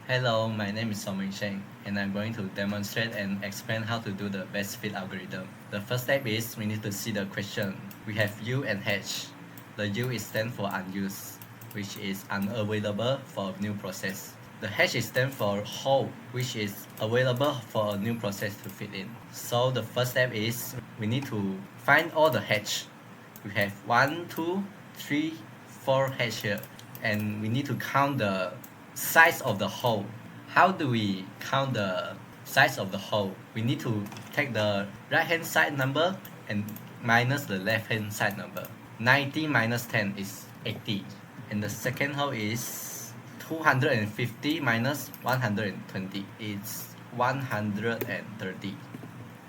Hello, my name is Soh Meng Sheng, and I'm going to demonstrate and explain how to do the best fit algorithm. The first step is we need to see the question. We have U and H. The U is stand for unused, which is unavailable for a new process. The H is stand for whole, which is available for a new process to fit in. So the first step is we need to find all the H. We have 1, 2, 3, 4 H here, and we need to count the size of the hole. How do we count the size of the hole? We need to take the right hand side number and minus the left hand side number. 90 minus 10 is 80. And the second hole is 250 minus 120 is 130.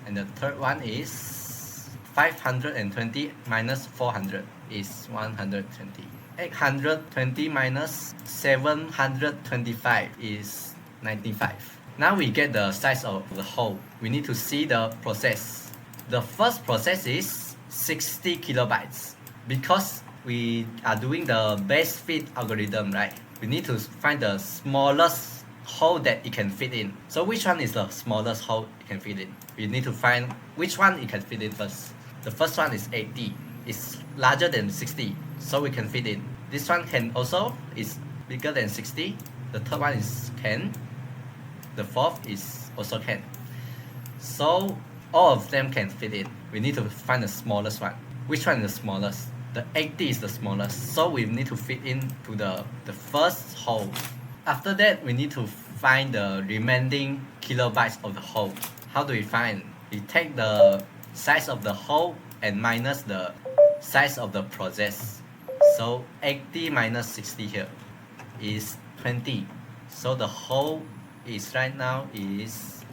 And the third one is 520 minus 400 is 120. 820 minus 725 is 95. Now we get the size of the hole. We need to see the process. The first process is 60 kilobytes. Because we are doing the best fit algorithm, right? We need to find the smallest hole that it can fit in. So which one is the smallest hole it can fit in? We need to find which one it can fit in first. The first one is 80. It's larger than 60, so we can fit in. This one can also is bigger than 60. The third one is can. The fourth is also can. So all of them can fit in. We need to find the smallest one. Which one is the smallest? The 80 is the smallest, so we need to fit in to the first hole. After that, we need to find the remaining kilobytes of the hole. How do we find? We take the size of the hole and minus the size of the process. So 80 minus 60 here is 20. So the hole is right now is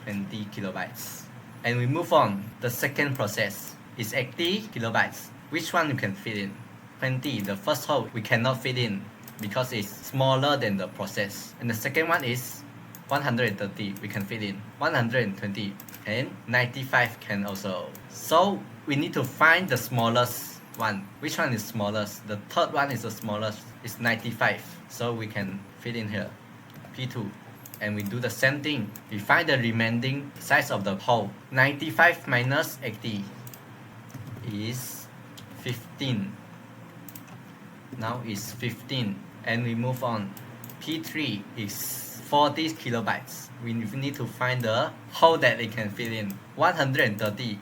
20 kilobytes. And we move on. The second process is 80 kilobytes. Which one you can fit in? 20. The first hole we cannot fit in because it's smaller than the process. And the second one is 130. We can fit in 120 and 95 can also. So we need to find the smallest one. Which one is smallest? The third one is the smallest. It's 95. So we can fit in here. P2. And we do the same thing. We find the remaining size of the hole. 95 minus 80 is 15. Now it's 15. And we move on. P3 is 40 kilobytes. We need to find the hole that it can fit in. 130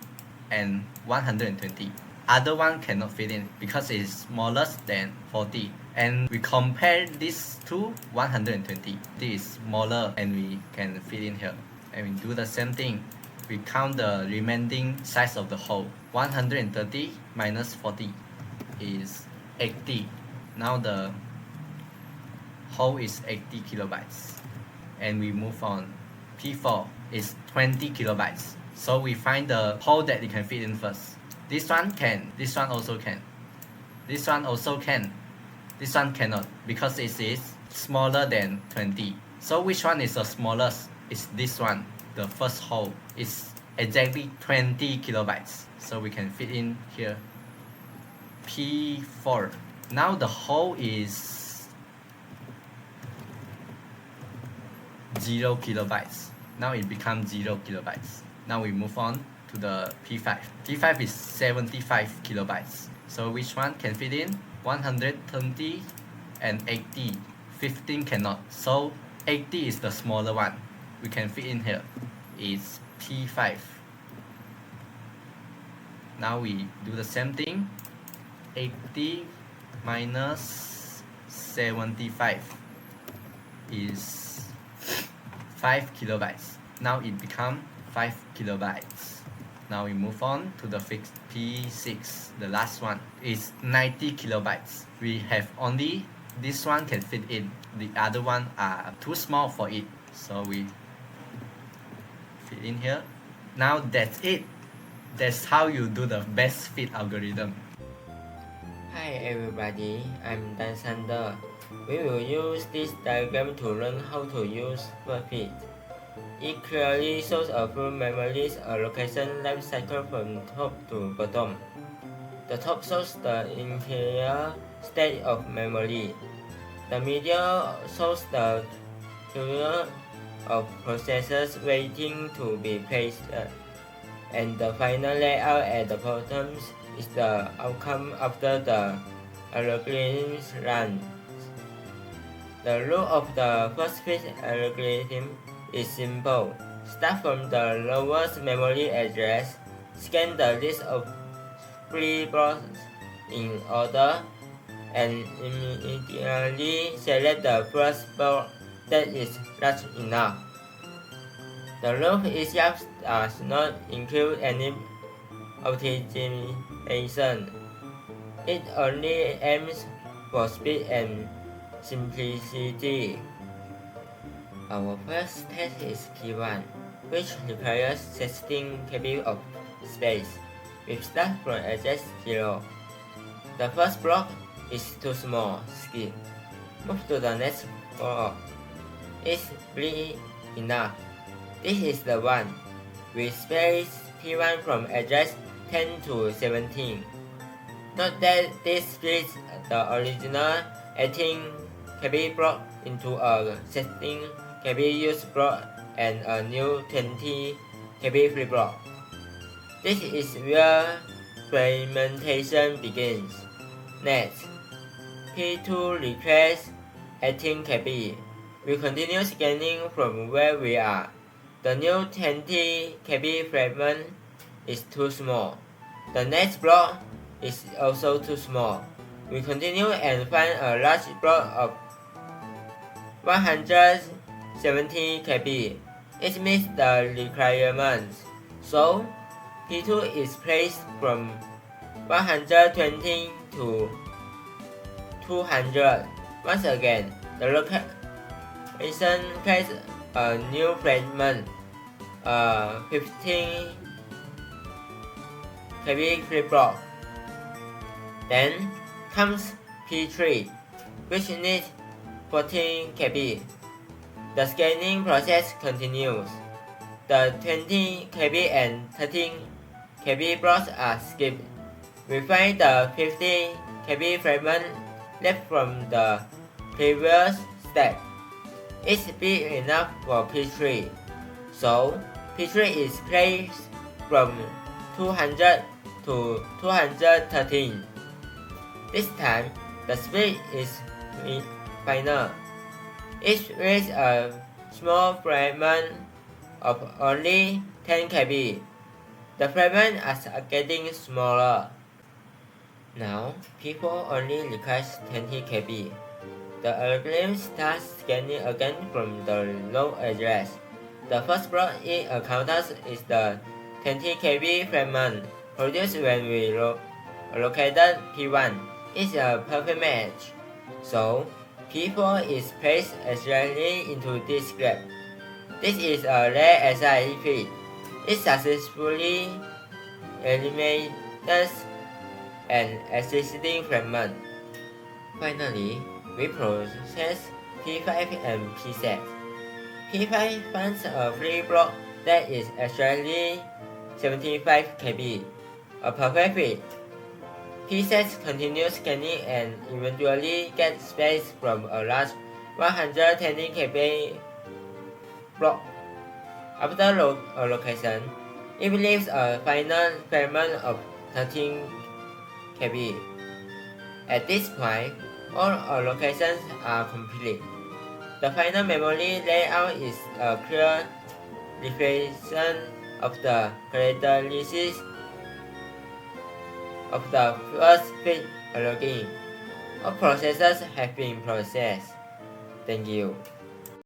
and 120. Other one cannot fit in because it is smaller than 40. And we compare this to 120. This is smaller and we can fit in here. And we do the same thing. We count the remaining size of the hole. 130 minus 40 is 80. Now the hole is 80 kilobytes. And we move on. P4 is 20 kilobytes. So we find the hole that it can fit in first. This one can. This one also can. This one also can. This one cannot because it is smaller than 20. So which one is the smallest? It's this one. The first hole is exactly 20 kilobytes. So we can fit in here. P4. Now the hole is 0 kilobytes. Now it becomes 0 kilobytes. Now we move on to the P5. P5 is 75 kilobytes. So which one can fit in? 120 and 80. 15 cannot. So 80 is the smaller one. We can fit in here. It's P5. Now we do the same thing. 80 minus 75 is 5 kilobytes. Now it becomes 5 kilobytes. Now we move on to the fixed P6. The last one is 90 kilobytes. We have only this one can fit in. The other one are too small for it. So we fit in here. Now that's it. That's how you do the best fit algorithm. Hi everybody, I'm Dan Sander. We will use this diagram to learn how to use WordFit. It clearly shows a full memory allocation life cycle from top to bottom. The top shows the interior state of memory. The middle shows the queue of processors waiting to be placed, and the final layout at the bottom is the outcome after the algorithm runs. The rule of the first fit algorithm is simple. Start from the lowest memory address, scan the list of free blocks in order, and immediately select the first block that is large enough. The loop itself does not include any optimization. It only aims for speed and simplicity. Our first test is T1, which requires setting KB of space. We start from address 0. The first block is too small, skip. Move to the next block. It's big enough. This is the one. We space T1 from address 10 to 17. Note that this splits the original 18 KB block into a setting KB use block and a new 20 KB free block. This is where fragmentation begins. Next, P2 requests 18 KB. We continue scanning from where we are. The new 20 KB fragment is too small. The next block is also too small. We continue and find a large block of 170 KB. It meets the requirements. So, P2 is placed from 120 to 200. Once again, the location places a new fragment, 15 KB free block. Then comes P3, which needs 14 KB. The scanning process continues. The 20 KB and 13 KB blocks are skipped. We find the 50 KB fragment left from the previous step. It's big enough for P3, so P3 is placed from 200 to 213. This time, the split is final. It reads a small fragment of only 10 KB. The fragments are getting smaller. Now, people only request 20 KB. The algorithm starts scanning again from the low address. The first block it encounters is the 20 KB fragment produced when we located P1. It's a perfect match. So, P4 is placed exactly into this graph. This is a rare SI fit. It successfully eliminates an existing fragment. Finally, we process P5 and P6. P5 finds a free block that is exactly 75 KB, a perfect fit. P6 continues scanning and eventually gets space from a large 120 KB block. After allocation, it leaves a final fragment of 13 KB. At this point, all allocations are complete. The final memory layout is a clear reflection of the characteristics of the first fit algorithm. All processes have been processed. Thank you.